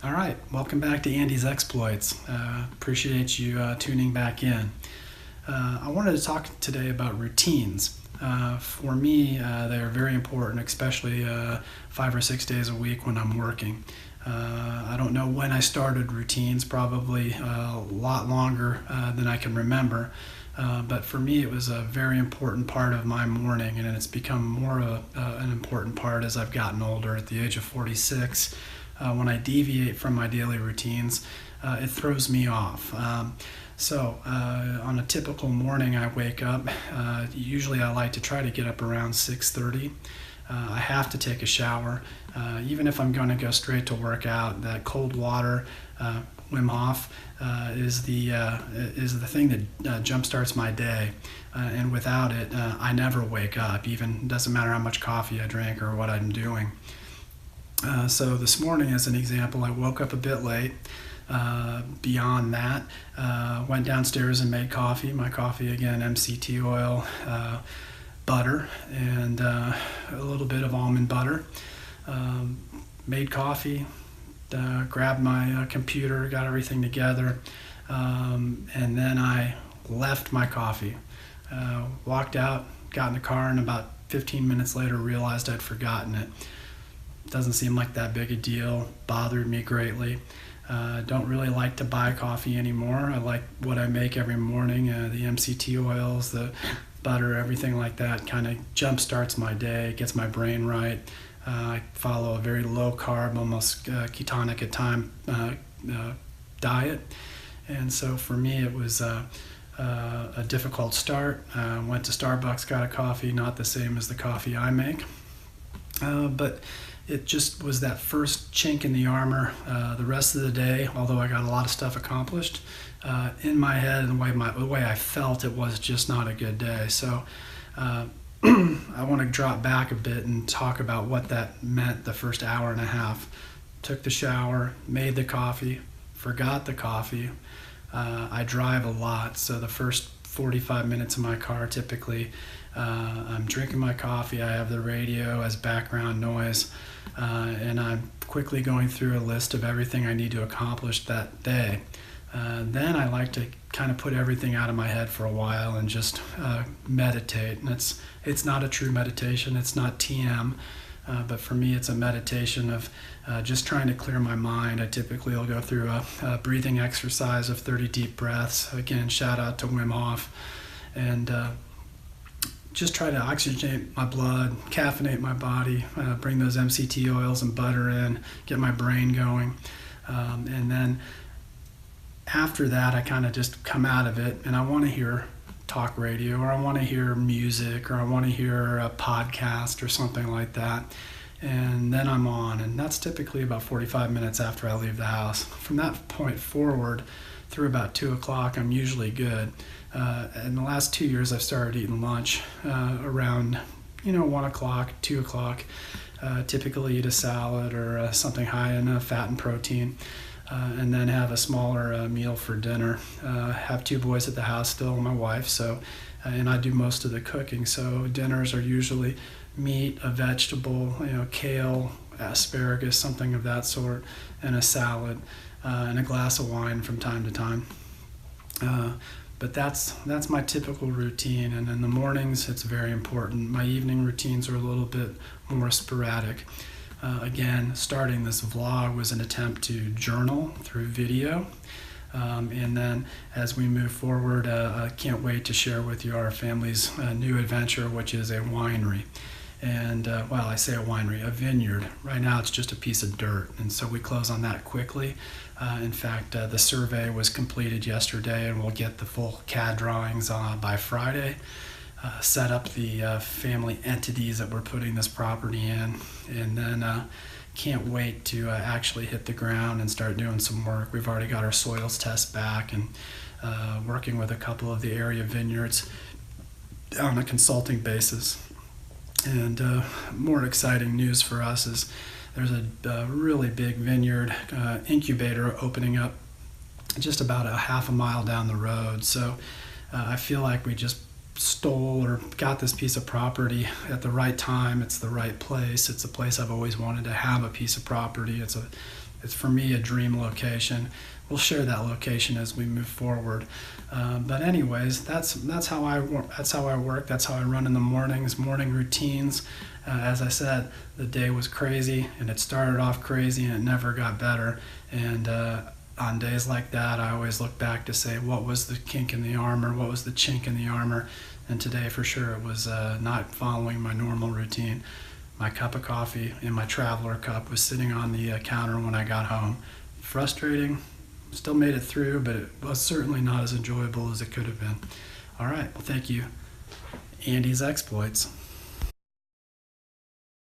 All right, welcome back to Andy's Exploits. Appreciate you tuning back in. I wanted to talk today about routines. For me, they are very important, especially 5 or 6 days a week when I'm working. I don't know when I started routines, probably a lot longer than I can remember. But for me, it was a very important part of my morning, and it's become more of an important part as I've gotten older. At the age of 46, when I deviate from my daily routines, it throws me off. So on a typical morning, I wake up. Usually I like to try to get up around 6:30. I have to take a shower. Even if I'm going to go straight to work out, that cold water, Wim Hof, is the thing that jumpstarts my day. And without it, I never wake up. Even doesn't matter how much coffee I drink or what I'm doing. So this morning, as an example, I woke up a bit late. Beyond that, went downstairs and made coffee. My coffee, again, MCT oil, butter, and a little bit of almond butter. Made coffee, grabbed my computer, got everything together, and then I left my coffee. Walked out, got in the car, and about 15 minutes later realized I'd forgotten it. Doesn't seem like that big a deal, bothered me greatly. Don't really like to buy coffee anymore. I like what I make every morning, the MCT oils, the butter, everything like that kind of jump starts my day, gets my brain right. I follow a very low carb, almost ketonic at time diet. And so for me it was a difficult start. Went to Starbucks, got a coffee, not the same as the coffee I make. But it just was that first chink in the armor. The rest of the day, although I got a lot of stuff accomplished, in my head and the way I felt, it was just not a good day. So I want to drop back a bit and talk about what that meant the first hour and a half. Took the shower, made the coffee, forgot the coffee. I drive a lot, so the first 45 minutes in my car typically, I'm drinking my coffee, I have the radio as background noise, and I'm quickly going through a list of everything I need to accomplish that day. Then I like to kind of put everything out of my head for a while and just meditate. And it's not a true meditation, it's not TM, but for me it's a meditation of just trying to clear my mind. I typically will go through a breathing exercise of 30 deep breaths. Again, shout out to Wim Hof. And just try to oxygenate my blood, caffeinate my body, bring those MCT oils and butter in, get my brain going. And then after that, I kind of just come out of it and I want to hear talk radio, or I want to hear music, or I want to hear a podcast or something like that. And then I'm on, and that's typically about 45 minutes after I leave the house. From that point forward, through about 2 o'clock, I'm usually good. In the last 2 years, I've started eating lunch around 1 o'clock, 2 o'clock. Typically eat a salad or something high in fat and protein. And then have a smaller meal for dinner. Have 2 boys at the house still, and my wife, so and I do most of the cooking. So dinners are usually meat, a vegetable, kale, asparagus, something of that sort, and a salad, and a glass of wine from time to time. But that's my typical routine, and in the mornings it's very important. My evening routines are a little bit more sporadic. Again, starting this vlog was an attempt to journal through video. And then as we move forward, I can't wait to share with you our family's new adventure, which is a winery. And, I say a winery, a vineyard. Right now it's just a piece of dirt, and so we close on that quickly. In fact, the survey was completed yesterday, and we'll get the full CAD drawings by Friday. Set up the family entities that we're putting this property in, and then can't wait to actually hit the ground and start doing some work. We've already got our soils test back, and working with a couple of the area vineyards on a consulting basis. And more exciting news for us is there's a really big vineyard incubator opening up just about a half a mile down the road. So I feel like we just stole or got this piece of property at the right time. It's the right place. It's a place I've always wanted to have a piece of property. It's a it's for me a dream location. We'll share that location as we move forward. But anyways, that's how I work. That's how I work. That's how I run in the mornings. Morning routines. As I said, the day was crazy, and it started off crazy, and it never got better. And on days like that, I always look back to say, what was the kink in the armor? What was the chink in the armor? And today, for sure, it was not following my normal routine. My cup of coffee in my traveler cup was sitting on the counter when I got home. Frustrating. Still made it through, but it was certainly not as enjoyable as it could have been. All right, well, thank you. Andy's Exploits.